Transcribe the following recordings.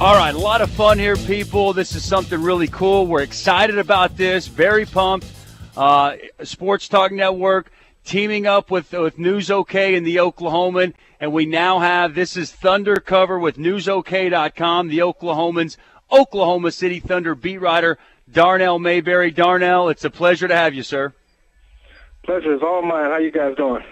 All right, a lot of fun here, people. This is something really cool. We're excited about this, very pumped. Sports Talk Network teaming up with News OK and the Oklahoman, and we now have, this is Thunder Cover with NewsOK.com, the Oklahoman's Oklahoma City Thunder beat writer, Darnell Mayberry. Darnell, it's a pleasure to have you, sir. Pleasure is all mine. How you guys doing?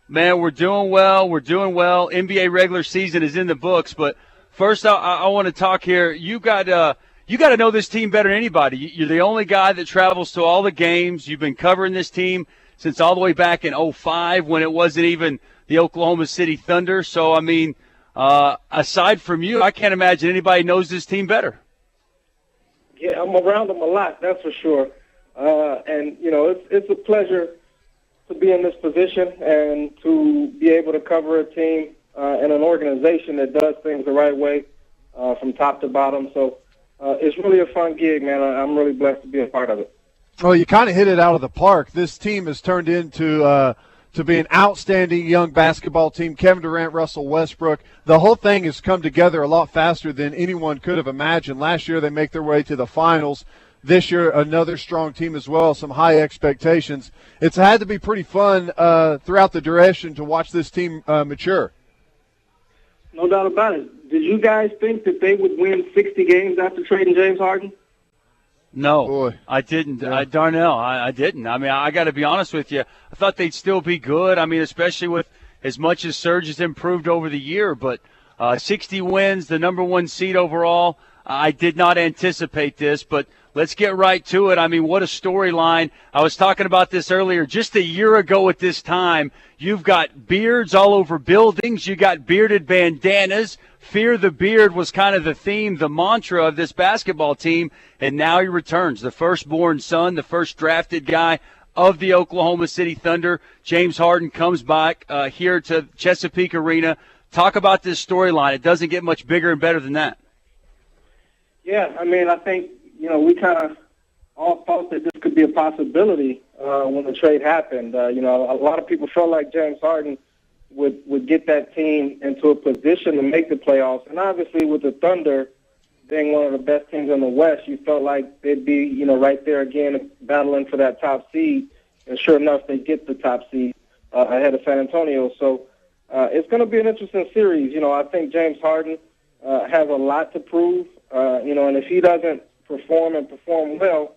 Man, we're doing well. We're doing well. NBA regular season is in the books, but first, I want to talk here. You got to know this team better than anybody. You're the only guy that travels to all the games. You've been covering this team since all the way back in 2005 when it wasn't even the Oklahoma City Thunder. So, I mean, aside from you, I can't imagine anybody knows this team better. Yeah, I'm around them a lot, that's for sure. And, you know, it's a pleasure to be in this position and to be able to cover a team and an organization that does things the right way from top to bottom. So it's really a fun gig, man. I'm really blessed to be a part of it. Well, you kind of hit it out of the park. This team has turned into to be an outstanding young basketball team. Kevin Durant, Russell Westbrook. The whole thing has come together a lot faster than anyone could have imagined. Last year they make their way to the finals. This year, another strong team as well, some high expectations. It's had to be pretty fun throughout the duration to watch this team mature. No doubt about it. Did you guys think that they would win 60 games after trading James Harden? No, Boy. I didn't. Yeah. Darnell, I didn't. I mean, I got to be honest with you. I thought they'd still be good. I mean, especially with as much as Serge has improved over the year. But 60 wins, the number one seed overall, I did not anticipate this. But let's get right to it. I mean, what a storyline. I was talking about this earlier. Just a year ago at this time, you've got beards all over buildings. You got bearded bandanas. Fear the beard was kind of the theme, the mantra of this basketball team. And now he returns, the firstborn son, the first drafted guy of the Oklahoma City Thunder. James Harden comes back here to Chesapeake Arena. Talk about this storyline. It doesn't get much bigger and better than that. Yeah, I mean, I think, you know, we kind of all thought that this could be a possibility when the trade happened. You know, a lot of people felt like James Harden would get that team into a position to make the playoffs. And obviously with the Thunder being one of the best teams in the West, you felt like they'd be, you know, right there again battling for that top seed. And sure enough, they get the top seed ahead of San Antonio. So it's going to be an interesting series. You know, I think James Harden has a lot to prove. You know, and if he doesn't perform well,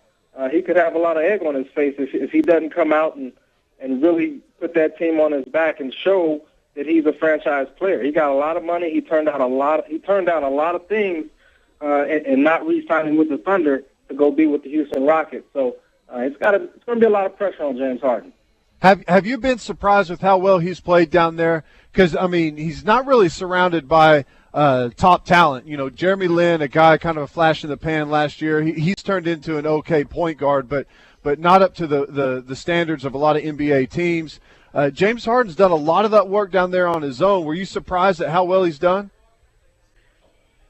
he could have a lot of egg on his face if he doesn't come out and really put that team on his back and show that he's a franchise player. He to lot of money. He turned down a lot of things and not re-signing with the Thunder to go be with the Houston Rockets. So it's going to be a lot of pressure on James Harden. Have you been surprised with how well he's played down there? Because, I mean, he's not really surrounded by top talent. You know, Jeremy Lin, a guy kind of a flash in the pan last year, he's turned into an okay point guard, but not up to the standards of a lot of NBA teams. James Harden's done a lot of that work down there on his own. Were you surprised at how well he's done?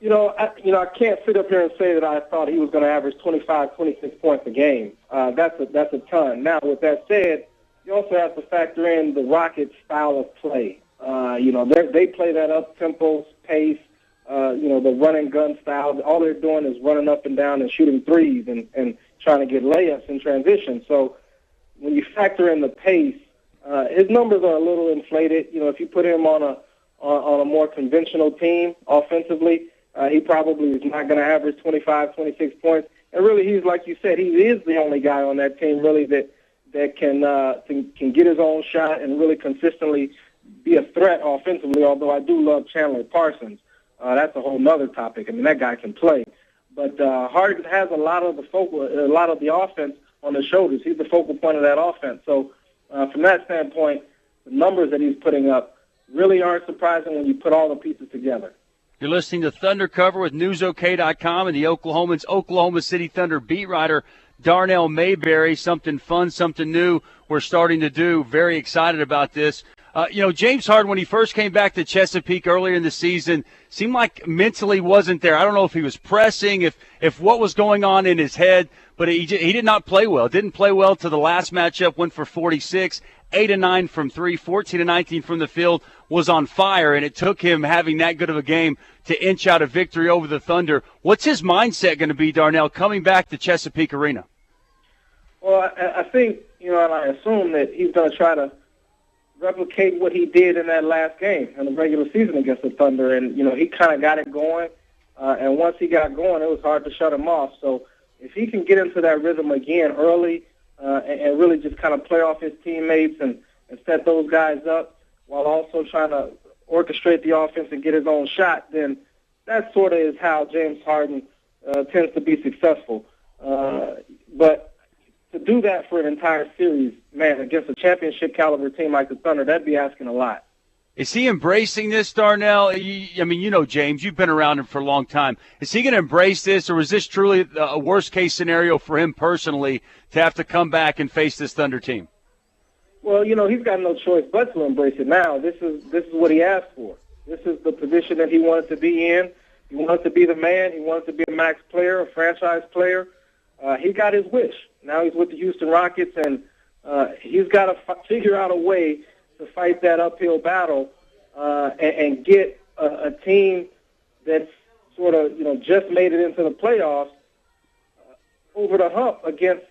I can't sit up here and say that I thought he was going to average 25, 26 points a game. That's a ton. Now, with that said, you also have to factor in the Rockets' style of play. They play that up-tempo pace, the run-and-gun style. All they're doing is running up and down and shooting threes and trying to get layups in transition. So when you factor in the pace, his numbers are a little inflated. You know, if you put him on a more conventional team offensively, he probably is not going to average 25, 26 points. And really, he's, like you said, he is the only guy on that team really that can get his own shot and really consistently be a threat offensively, although I do love Chandler Parsons. That's a whole nother topic. I mean, that guy can play. But Harden has a lot of the offense on his shoulders. He's the focal point of that offense. So from that standpoint, the numbers that he's putting up really aren't surprising when you put all the pieces together. You're listening to Thunder Cover with NewsOK.com and the Oklahoman's Oklahoma City Thunder beat writer Darnell Mayberry. Something fun, something new we're starting to do. Very excited about this. James Harden, when he first came back to Chesapeake earlier in the season, seemed like mentally wasn't there. I don't know if he was pressing, if what was going on in his head, but he did not play well. Didn't play well to the last matchup, went for 46, 8 of 9 from 3, 14 of 19 from the field, was on fire, and it took him having that good of a game to inch out a victory over the Thunder. What's his mindset going to be, Darnell, coming back to Chesapeake Arena? Well, I think, and I assume that he's going to try to replicate what he did in that last game in the regular season against the Thunder. And, he kind of got it going. And once he got going, it was hard to shut him off. So if he can get into that rhythm again early and really just kind of play off his teammates and set those guys up while also trying to orchestrate the offense and get his own shot, then that sort of is how James Harden tends to be successful. But to do that for an entire series, man, against a championship caliber team like the Thunder, that'd be asking a lot. Is he embracing this, Darnell? James, you've been around him for a long time. Is he going to embrace this, or is this truly a worst-case scenario for him personally to have to come back and face this Thunder team? Well, he's got no choice but to embrace it now. This is what he asked for. This is the position that he wanted to be in. He wanted to be the man. He wanted to be a max player, a franchise player. He got his wish. Now he's with the Houston Rockets, and he's got to figure out a way to fight that uphill battle and get a team that's sort of, just made it into the playoffs over the hump against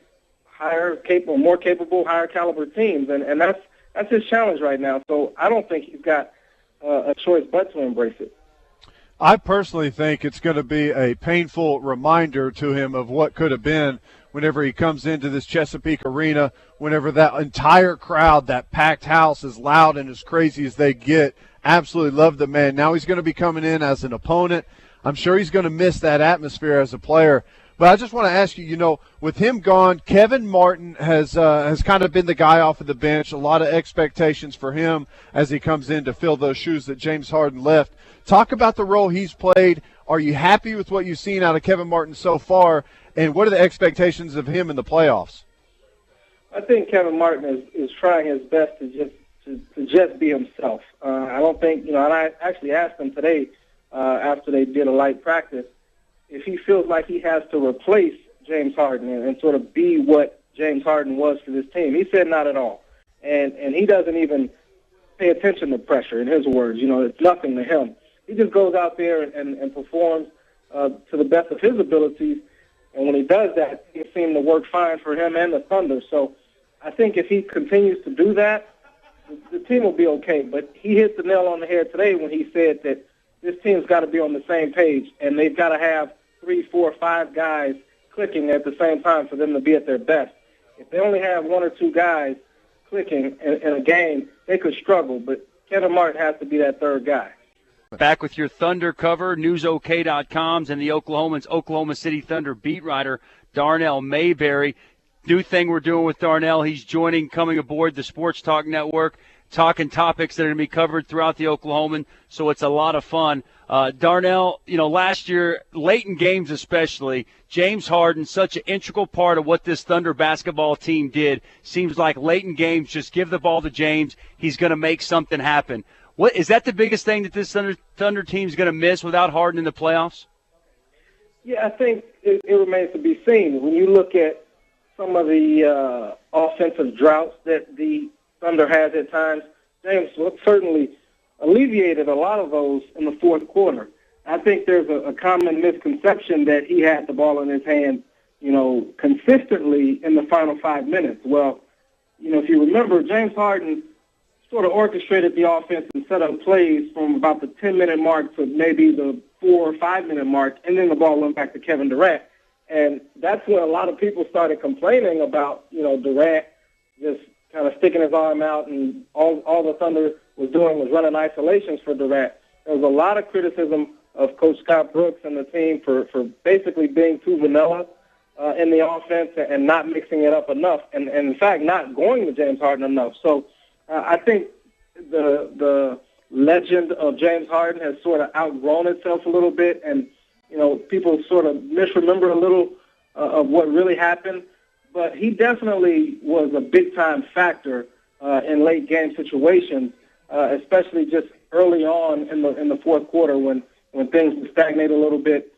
more capable, higher caliber teams. And that's his challenge right now. So I don't think he's got a choice but to embrace it. I personally think it's going to be a painful reminder to him of what could have been whenever he comes into this Chesapeake Arena, whenever that entire crowd, that packed house, as loud and as crazy as they get. Absolutely love the man. Now he's going to be coming in as an opponent. I'm sure he's going to miss that atmosphere as a player. But I just want to ask you, with him gone, Kevin Martin has kind of been the guy off of the bench. A lot of expectations for him as he comes in to fill those shoes that James Harden left. Talk about the role he's played. Are you happy with what you've seen out of Kevin Martin so far, and what are the expectations of him in the playoffs? I think Kevin Martin is trying his best to just be himself. I don't think, and I actually asked him today after they did a light practice, if he feels like he has to replace James Harden and sort of be what James Harden was for this team. He said not at all. And he doesn't even pay attention to pressure, in his words. It's nothing to him. He just goes out there and performs to the best of his abilities. And when he does that, it seems to work fine for him and the Thunder. So I think if he continues to do that, the team will be okay. But he hit the nail on the head today when he said that this team's got to be on the same page, and they've got to have 3, 4, 5 guys clicking at the same time for them to be at their best. If they only have 1 or 2 guys clicking in a game, they could struggle, but Kevin Martin has to be that third guy. Back with your Thunder cover, newsok.com's and the Oklahoman's Oklahoma City Thunder beat writer, Darnell Mayberry. New thing we're doing with Darnell, he's coming aboard the SportsTalk network, talking topics that are going to be covered throughout the Oklahoman, so it's a lot of fun. Darnell, last year, late in games especially, James Harden, such an integral part of what this Thunder basketball team did. Seems like late in games, just give the ball to James. He's going to make something happen. What is that the biggest thing that this Thunder team is going to miss without Harden in the playoffs? Yeah, I think it remains to be seen. When you look at some of the offensive droughts that the Thunder has at times, James certainly alleviated a lot of those in the fourth quarter. I think there's a common misconception that he had the ball in his hand, consistently in the final 5 minutes. Well, if you remember, James Harden sort of orchestrated the offense and set up plays from about the 10-minute mark to maybe the 4 or 5 minute mark, and then the ball went back to Kevin Durant. And that's when a lot of people started complaining about, Durant just kind of sticking his arm out, and all the Thunder was doing was running isolations for Durant. There was a lot of criticism of Coach Scott Brooks and the team for basically being too vanilla in the offense and not mixing it up enough, and in fact not going to James Harden enough. So I think the legend of James Harden has sort of outgrown itself a little bit, and people sort of misremember a little of what really happened. But he definitely was a big-time factor in late-game situations especially just early on in the fourth quarter when things would stagnate a little bit.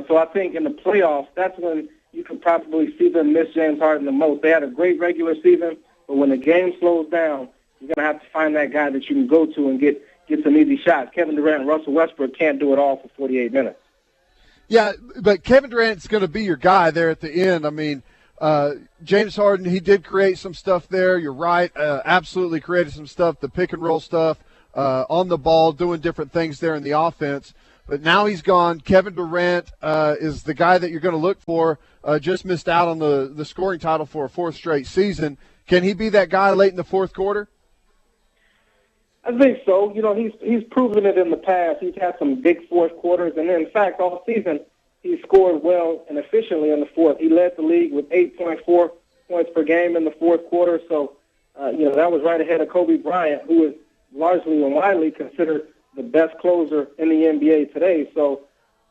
So I think in the playoffs, that's when you could probably see them miss James Harden the most. They had a great regular season, but when the game slows down, you're going to have to find that guy that you can go to and get some easy shots. Kevin Durant and Russell Westbrook can't do it all for 48 minutes. Yeah, but Kevin Durant's going to be your guy there at the end. I mean, James Harden, he did create some stuff there. You're right. Absolutely created some stuff, the pick-and-roll stuff, on the ball, doing different things there in the offense. But now he's gone. Kevin Durant is the guy that you're going to look for. Just missed out on the scoring title for a fourth straight season. Can he be that guy late in the fourth quarter? I think so. You know, he's proven it in the past. He's had some big fourth quarters, and in fact, all season he scored well and efficiently in the fourth. He led the league with 8.4 points per game in the fourth quarter. So, that was right ahead of Kobe Bryant, who is largely and widely considered the best closer in the NBA today. So,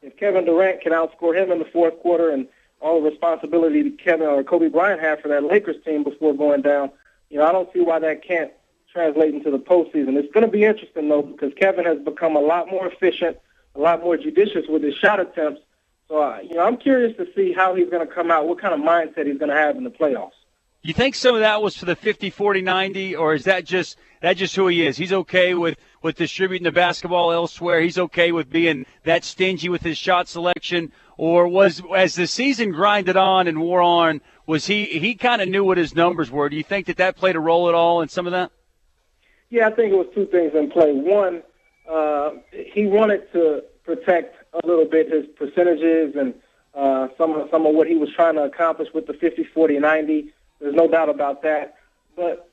if Kevin Durant can outscore him in the fourth quarter, and all the responsibility that Kevin or Kobe Bryant had for that Lakers team before going down, I don't see why that can't translate into the postseason. It's going to be interesting, though, because Kevin has become a lot more efficient, a lot more judicious with his shot attempts. So, I'm curious to see how he's going to come out, what kind of mindset he's going to have in the playoffs. You think some of that was for the 50, 40, 90, or is that just who he is? He's okay with distributing the basketball elsewhere. He's okay with being that stingy with his shot selection. Or was, as the season grinded on and wore on, was he kind of knew what his numbers were? Do you think that played a role at all in some of that? Yeah, I think it was two things in play. One, he wanted to protect a little bit his percentages and some of what he was trying to accomplish with the 50, 40, 90. There's no doubt about that. But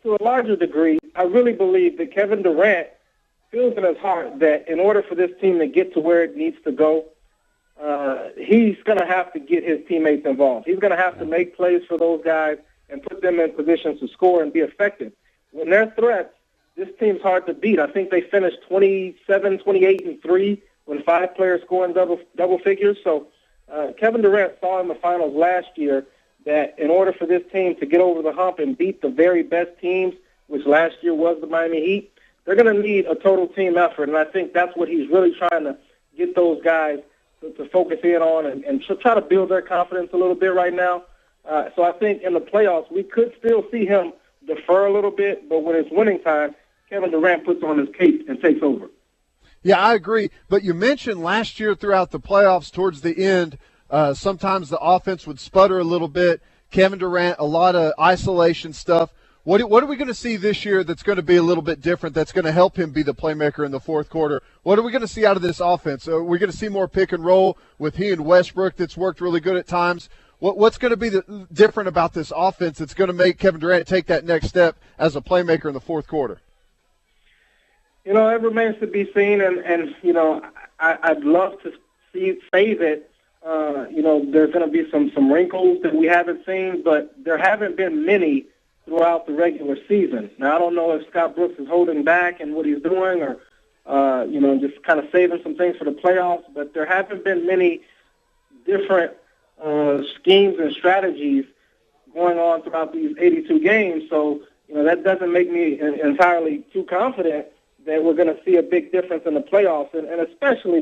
to a larger degree, I really believe that Kevin Durant feels in his heart that in order for this team to get to where it needs to go, he's going to have to get his teammates involved. He's going to have to make plays for those guys and put them in positions to score and be effective. When they're threats, this team's hard to beat. I think they finished 27, 28, and 3 when 5 players scoring double figures. So Kevin Durant saw in the finals last year that in order for this team to get over the hump and beat the very best teams, which last year was the Miami Heat, they're going to need a total team effort. And I think that's what he's really trying to get those guys to focus in on and try to build their confidence a little bit right now. So I think in the playoffs, we could still see him defer a little bit, but when it's winning time, Kevin Durant puts on his cape and takes over. Yeah, I agree. But you mentioned last year throughout the playoffs towards the end, sometimes the offense would sputter a little bit. Kevin Durant, a lot of isolation stuff. What are we going to see this year that's going to be a little bit different, that's going to help him be the playmaker in the fourth quarter? What are we going to see out of this offense? Are we going to see more pick and roll with he and Westbrook that's worked really good at times? What's going to be different about this offense that's going to make Kevin Durant take that next step as a playmaker in the fourth quarter? It remains to be seen, and I'd love to say that, there's going to be some wrinkles that we haven't seen, but there haven't been many throughout the regular season. Now, I don't know if Scott Brooks is holding back in what he's doing or, just kind of saving some things for the playoffs, but there haven't been many different schemes and strategies going on throughout these 82 games. So, that doesn't make me entirely too confident that we're going to see a big difference in the playoffs, and especially,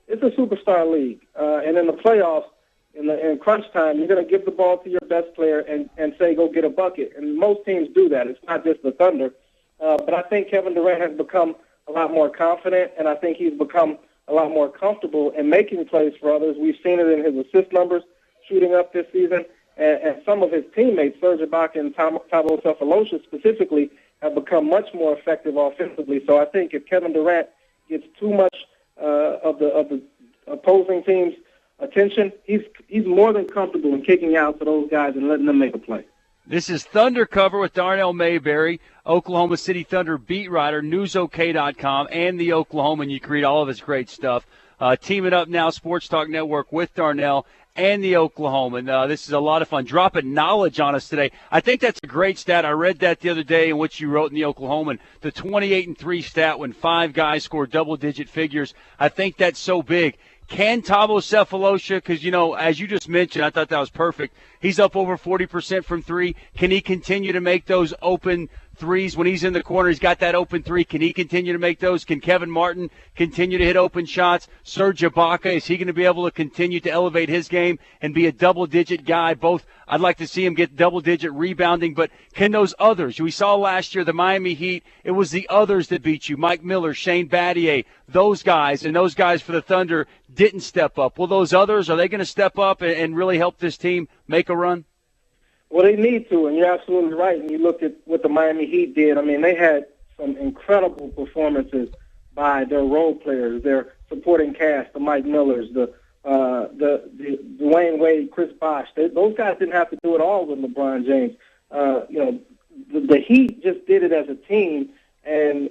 it's a superstar league, and in the playoffs, in crunch time, you're going to give the ball to your best player and say, go get a bucket, and most teams do that. It's not just the Thunder, but I think Kevin Durant has become a lot more confident, and I think he's become a lot more comfortable in making plays for others. We've seen it in his assist numbers shooting up this season, and some of his teammates, Serge Ibaka and Thabo Sefolosha specifically, have become much more effective offensively. So I think if Kevin Durant gets too much of the opposing team's attention, he's more than comfortable in kicking out to those guys and letting them make a play. This is Thunder Cover with Darnell Mayberry, Oklahoma City Thunder beat writer, newsok.com, and the Oklahoman. You can read all of his great stuff. Teaming up now, Sports Talk Network with Darnell and the Oklahoman. This is a lot of fun. Dropping knowledge on us today. I think that's a great stat. I read that the other day in which you wrote in the Oklahoman, the 28-3 stat when 5 guys scored double-digit figures. I think that's so big. Can Thabo Sefolosha, because, as you just mentioned, I thought that was perfect. He's up over 40% from 3. Can he continue to make those open threes when he's in the corner. He's got that open three. Can he continue to make those? Can Kevin Martin continue to hit open shots? Serge Ibaka, is he going to be able to continue to elevate his game and be a double-digit guy? Both, I'd like to see him get double-digit rebounding, but can those others? We saw last year the Miami Heat, it was the others that beat you. Mike Miller, Shane Battier, those guys, and those guys for the Thunder didn't step up. Will those others, are they going to step up and really help this team make a run? Well, they need to, and you're absolutely right. And you look at what the Miami Heat did. I mean, they had some incredible performances by their role players, their supporting cast, the Mike Millers, the Dwayne Wade, Chris Bosh. Those guys didn't have to do it all with LeBron James. The Heat just did it as a team, and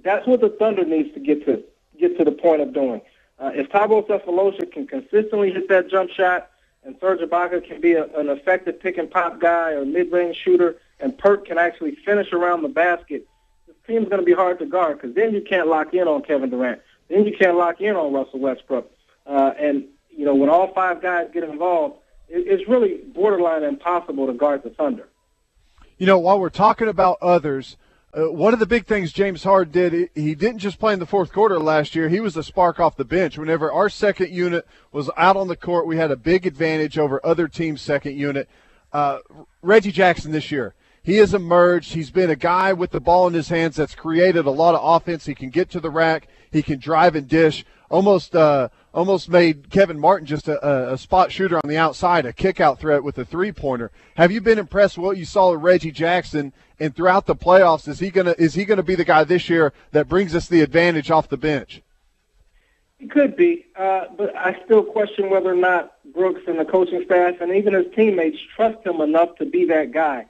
that's what the Thunder needs to get to the point of doing. If Thabo Sefolosha can consistently hit that jump shot, and Serge Ibaka can be an effective pick-and-pop guy or mid-range shooter, and Perk can actually finish around the basket, this team's going to be hard to guard because then you can't lock in on Kevin Durant. Then you can't lock in on Russell Westbrook. When all five guys get involved, it's really borderline impossible to guard the Thunder. While we're talking about others, one of the big things James Harden did, he didn't just play in the fourth quarter last year. He was the spark off the bench. Whenever our second unit was out on the court, we had a big advantage over other teams' second unit. Reggie Jackson this year, he has emerged. He's been a guy with the ball in his hands that's created a lot of offense. He can get to the rack. He can drive and dish. Almost made Kevin Martin just a spot shooter on the outside, a kick-out threat with a three-pointer. Have you been impressed with what you saw of Reggie Jackson? And throughout the playoffs, is he gonna be the guy this year that brings us the advantage off the bench? He could be, but I still question whether or not Brooks and the coaching staff and even his teammates trust him enough to be that guy.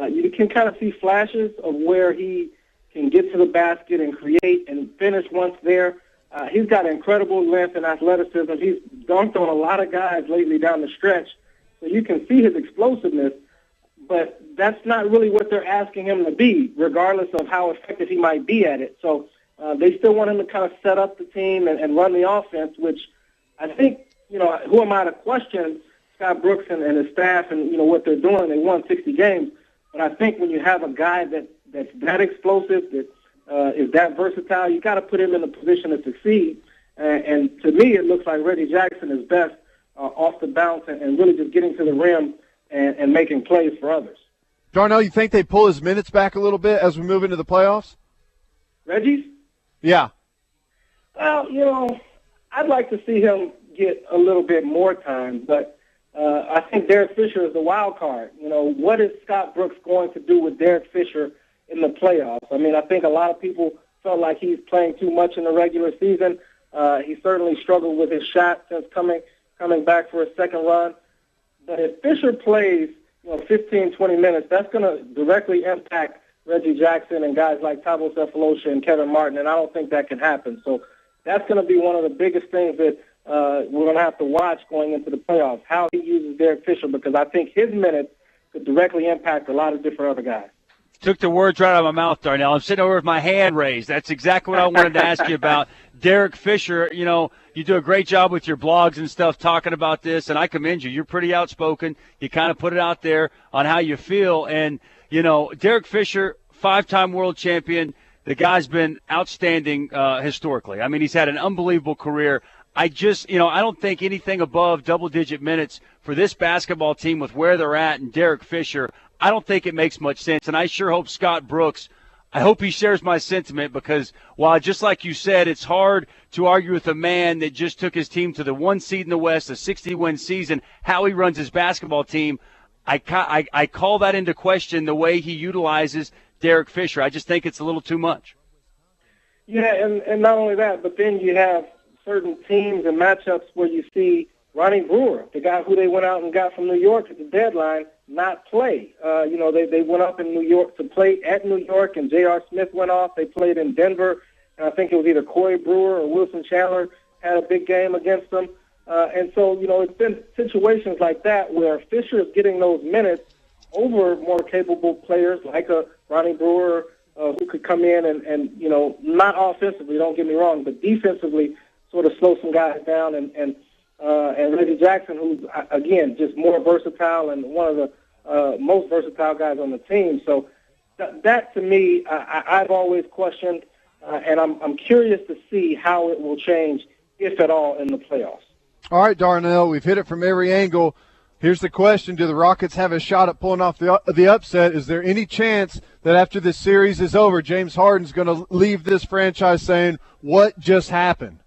You can kind of see flashes of where he can get to the basket and create and finish once there. He's got incredible length and athleticism. He's dunked on a lot of guys lately down the stretch, so you can see his explosiveness, but that's not really what they're asking him to be, regardless of how effective he might be at it. So they still want him to kind of set up the team and run the offense, which I think, who am I to question Scott Brooks and his staff and, what they're doing? They won 60 games. But I think when you have a guy that's that explosive, that is that versatile, you got to put him in a position to succeed. And to me, it looks like Reggie Jackson is best off the bounce and really just getting to the rim and making plays for others. Darnell, you think they pull his minutes back a little bit as we move into the playoffs? Reggie's? Yeah. Well, I'd like to see him get a little bit more time, but I think Derek Fisher is the wild card. What is Scott Brooks going to do with Derek Fisher in the playoffs? I mean, I think a lot of people felt like he's playing too much in the regular season. He certainly struggled with his shot since coming back for a second run. But if Fisher plays, 15, 20 minutes, that's going to directly impact Reggie Jackson and guys like Thabo Sefolosha and Kevin Martin, and I don't think that can happen. So that's going to be one of the biggest things that we're going to have to watch going into the playoffs, how he uses Derek Fisher, because I think his minutes could directly impact a lot of different other guys. Took the words right out of my mouth, Darnell. I'm sitting over with my hand raised. That's exactly what I wanted to ask you about. Derek Fisher, you do a great job with your blogs and stuff talking about this, and I commend you. You're pretty outspoken. You kind of put it out there on how you feel. And, Derek Fisher, 5-time world champion, the guy's been outstanding historically. I mean, he's had an unbelievable career. I don't think anything above double-digit minutes for this basketball team with where they're at and Derek Fisher, I don't think it makes much sense. And I sure hope Scott Brooks, I hope he shares my sentiment, because while just like you said, it's hard to argue with a man that just took his team to the 1 seed in the West, a 60-win season, how he runs his basketball team, I call that into question the way he utilizes Derek Fisher. I just think it's a little too much. Yeah, and not only that, but then you have certain teams and matchups where you see Ronnie Brewer, the guy who they went out and got from New York at the deadline, not play. They went up in New York to play at New York, and J.R. Smith went off. They played in Denver, and I think it was either Corey Brewer or Wilson Chandler had a big game against them. And so, it's been situations like that where Fisher is getting those minutes over more capable players like a Ronnie Brewer who could come in and not offensively, don't get me wrong, but defensively sort of slow some guys down, and Reggie Jackson, who's, again, just more versatile and one of the most versatile guys on the team. So that to me, I've always questioned, and I'm curious to see how it will change, if at all, in the playoffs. All right, Darnell, we've hit it from every angle. Here's the question. Do the Rockets have a shot at pulling off the upset? Is there any chance that after this series is over, James Harden's going to leave this franchise saying, what just happened?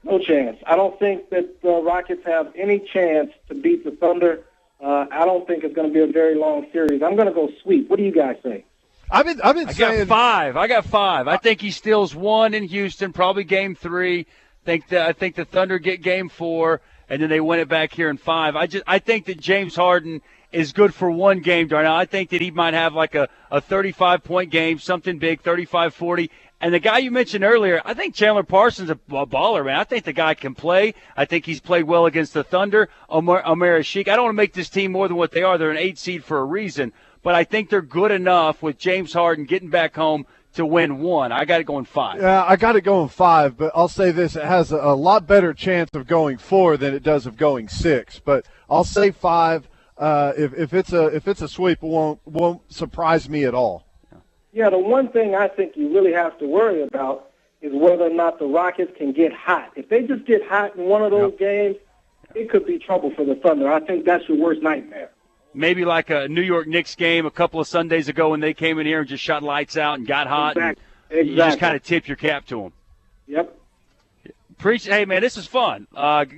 No chance. I don't think that the Rockets have any chance to beat the Thunder. I don't think it's going to be a very long series. I'm going to go sweep. What do you guys say? I've been saying I got five. I think he steals one in Houston, probably game 3. I think the Thunder get game 4, and then they win it back here in 5. I think that James Harden is good for one game, Darnell. I think that he might have like a 35-point game, something big, 35-40. And the guy you mentioned earlier, I think Chandler Parsons is a baller, man. I think the guy can play. I think he's played well against the Thunder. Omer Sheik. I don't want to make this team more than what they are. They're an 8 seed for a reason. But I think they're good enough with James Harden getting back home to win 1. I got it going 5. Yeah, I got it going 5, but I'll say this. It has a lot better chance of going 4 than it does of going 6. But I'll say 5. If it's a sweep, it won't surprise me at all. Yeah, the one thing I think you really have to worry about is whether or not the Rockets can get hot. If they just get hot in one of those games, it could be trouble for the Thunder. I think that's your worst nightmare. Maybe like a New York Knicks game a couple of Sundays ago when they came in here and just shot lights out and got hot. Exactly. And you just kind of tip your cap to them. Yep. Hey, man, this is fun.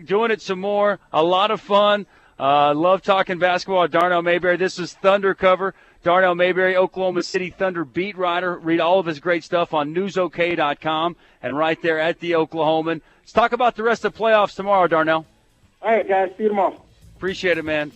Doing it some more. A lot of fun. Love talking basketball. Darnell Mayberry. This is Thunder Cover. Darnell Mayberry, Oklahoma City Thunder beat writer. Read all of his great stuff on newsok.com and right there at the Oklahoman. Let's talk about the rest of the playoffs tomorrow, Darnell. All right, guys. See you tomorrow. Appreciate it, man.